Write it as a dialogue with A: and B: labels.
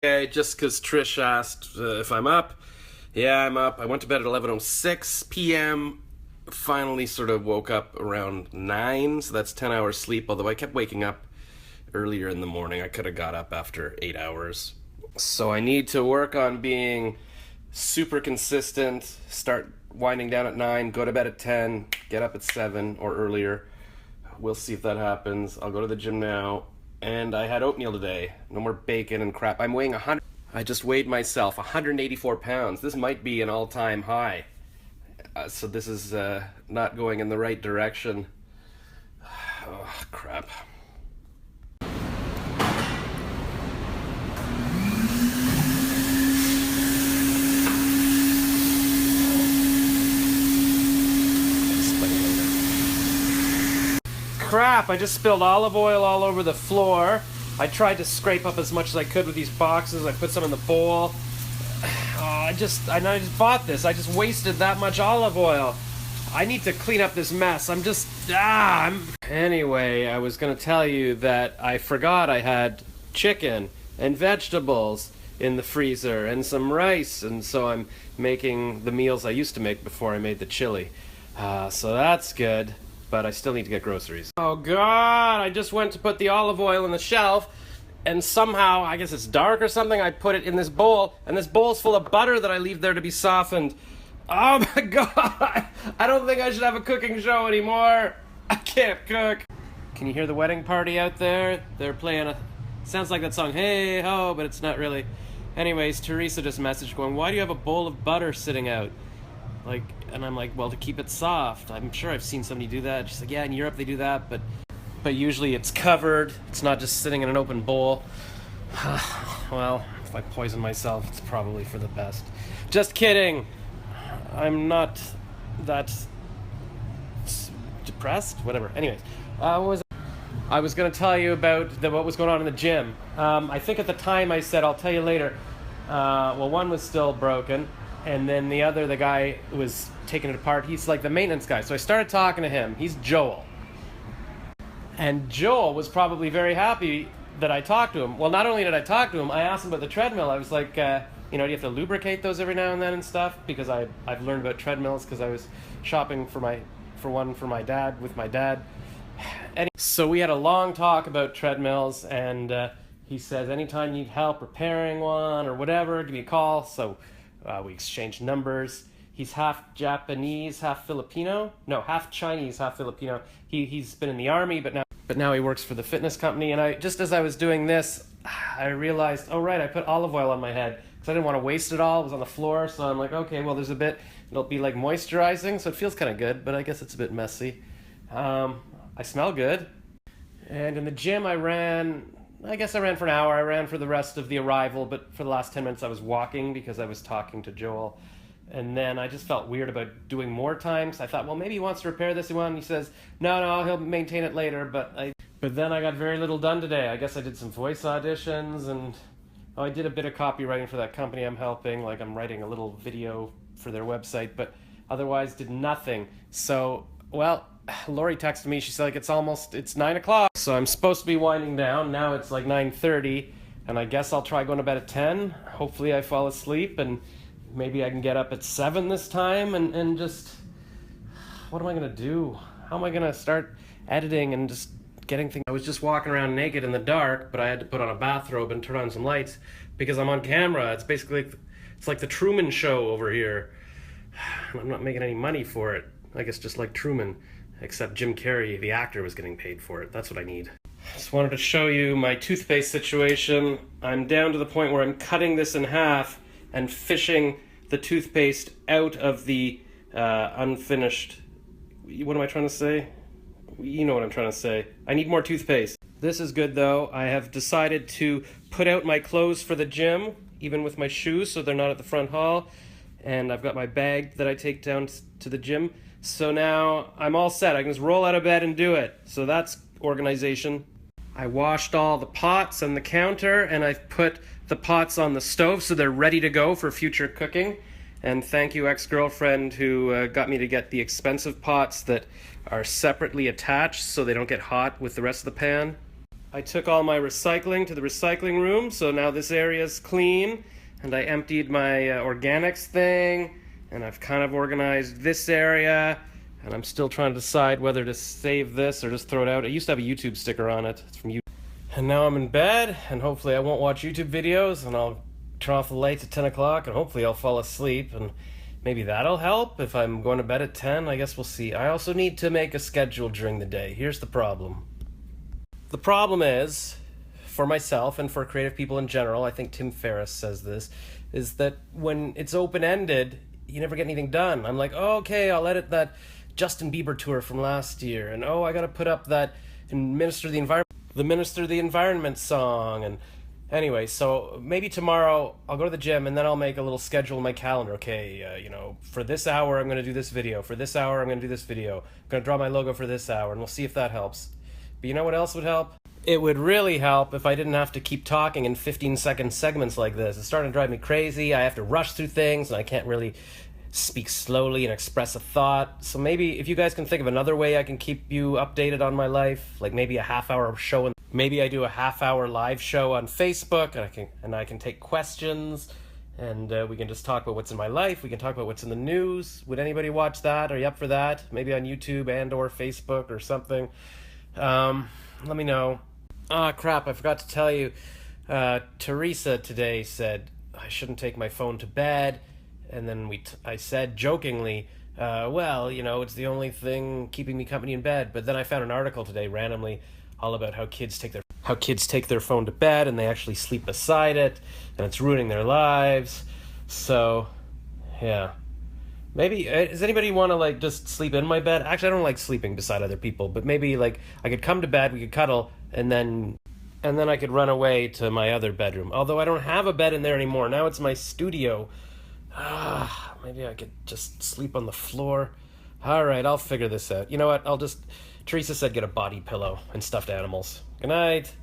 A: Okay, just because Trish asked if I'm up. Yeah, I'm up. I went to bed at 11:06 p.m. Finally sort of woke up around 9, so that's 10 hours sleep, although I kept waking up earlier in the morning. I could have got up after 8 hours. So I need to work on being super consistent, start winding down at 9, go to bed at 10, get up at 7 or earlier. We'll see if that happens. I'll go to the gym now. And I had oatmeal today. No more bacon and crap. I'm weighing 100. I just weighed myself 184 pounds. This might be an all-time high. So this is not going in the right direction. Oh, crap. Crap, I just spilled olive oil all over the floor. I tried to scrape up as much as I could with these boxes. I put some in the bowl. I just bought this. I just wasted that much olive oil. I need to clean up this mess. Anyway, I was going to tell you that I forgot I had chicken and vegetables in the freezer and some rice, and so I'm making the meals I used to make before I made the chili. So that's good. But I still need to get groceries. Oh God, I just went to put the olive oil in the shelf, and somehow, I guess it's dark or something, I put it in this bowl, and this bowl's full of butter that I leave there to be softened. Oh my God, I don't think I should have a cooking show anymore. I can't cook. Can you hear the wedding party out there? They're playing sounds like that song, Hey Ho, but it's not really. Anyways, Teresa just messaged going, why do you have a bowl of butter sitting out? And I'm like, well, to keep it soft. I'm sure I've seen somebody do that. She's like, yeah, in Europe they do that, but usually it's covered. It's not just sitting in an open bowl. Well, if I poison myself, it's probably for the best. Just kidding. I'm not that depressed. Whatever. Anyways, what was it? I was going to tell you about what was going on in the gym. I think at the time I said, I'll tell you later. Well, one was still broken. And then the guy was taking it apart. He's like the maintenance guy. So I started talking to him. He's Joel. And Joel was probably very happy that I talked to him. Well, not only did I talk to him, I asked him about the treadmill. I was like, do you have to lubricate those every now and then and stuff? Because I've learned about treadmills because I was shopping for my dad with my dad. And so we had a long talk about treadmills, and he says, anytime you need help repairing one or whatever, give me a call. So we exchanged numbers. He's half Japanese, half Filipino. No, half Chinese, half Filipino. He's been in the army, but now he works for the fitness company. And just as I was doing this, I realized, oh right, I put olive oil on my head because I didn't want to waste it all. It was on the floor, so I'm like, okay, well there's a bit. It'll be like moisturizing, so it feels kind of good, but I guess it's a bit messy. I smell good. And in the gym, I ran for an hour. I ran for the rest of the arrival, but for the last 10 minutes I was walking because I was talking to Joel. And then I just felt weird about doing more times. I thought, well, maybe he wants to repair this one. He says, no, he'll maintain it later. But then I got very little done today. I guess I did some voice auditions, and I did a bit of copywriting for that company I'm helping. Like I'm writing a little video for their website, but otherwise did nothing. So, well, Lori texted me. She said, it's 9 o'clock. So I'm supposed to be winding down. Now it's like 9:30, and I guess I'll try going to bed at 10. Hopefully I fall asleep, and maybe I can get up at 7 this time, and just, what am I going to do? How am I going to start editing and just getting things? I was just walking around naked in the dark, but I had to put on a bathrobe and turn on some lights because I'm on camera. It's like the Truman Show over here. I'm not making any money for it. I guess just like Truman. Except Jim Carrey, the actor, was getting paid for it. That's what I need. Just wanted to show you my toothpaste situation. I'm down to the point where I'm cutting this in half and fishing the toothpaste out of the unfinished... What am I trying to say? You know what I'm trying to say. I need more toothpaste. This is good, though. I have decided to put out my clothes for the gym, even with my shoes, so they're not at the front hall. And I've got my bag that I take down to the gym. So now I'm all set. I can just roll out of bed and do it. So that's organization. I washed all the pots on the counter, and I've put the pots on the stove so they're ready to go for future cooking. And thank you, ex-girlfriend, who got me to get the expensive pots that are separately attached so they don't get hot with the rest of the pan. I took all my recycling to the recycling room, so now this area is clean. And I emptied my organics thing, and I've kind of organized this area. And I'm still trying to decide whether to save this or just throw it out. It used to have a YouTube sticker on it. It's from YouTube. And now I'm in bed, and hopefully I won't watch YouTube videos, and I'll turn off the lights at 10 o'clock, and hopefully I'll fall asleep, and maybe that'll help if I'm going to bed at 10. I guess we'll see. I also need to make a schedule during the day. Here's the problem. The problem is, for myself and for creative people in general, I think Tim Ferriss says this, is that when it's open-ended, you never get anything done. I'm like, oh, okay, I'll edit that Justin Bieber tour from last year, and oh, I gotta put up that Minister of the Environment song, and anyway, so maybe tomorrow I'll go to the gym and then I'll make a little schedule in my calendar. Okay, for this hour I'm going to do this video. For this hour I'm going to do this video. I'm going to draw my logo for this hour, and we'll see if that helps. But you know what else would help? It would really help if I didn't have to keep talking in 15-second segments like this. It's starting to drive me crazy. I have to rush through things, and I can't really speak slowly and express a thought. So maybe if you guys can think of another way I can keep you updated on my life, like maybe a half-hour show, and maybe I do a half-hour live show on Facebook, and I can take questions, and we can just talk about what's in my life. We can talk about what's in the news. Would anybody watch that? Are you up for that? Maybe on YouTube and or Facebook or something. Let me know. Ah, crap, I forgot to tell you. Teresa today said I shouldn't take my phone to bed, and then I said jokingly, well, it's the only thing keeping me company in bed. But then I found an article today randomly all about how kids take their phone to bed and they actually sleep beside it, and it's ruining their lives. So, yeah. Maybe, does anybody want to, just sleep in my bed? Actually, I don't like sleeping beside other people, but maybe, I could come to bed, we could cuddle, and then I could run away to my other bedroom. Although I don't have a bed in there anymore. Now it's my studio. Maybe I could just sleep on the floor. All right, I'll figure this out. You know what? Teresa said get a body pillow and stuffed animals. Good night.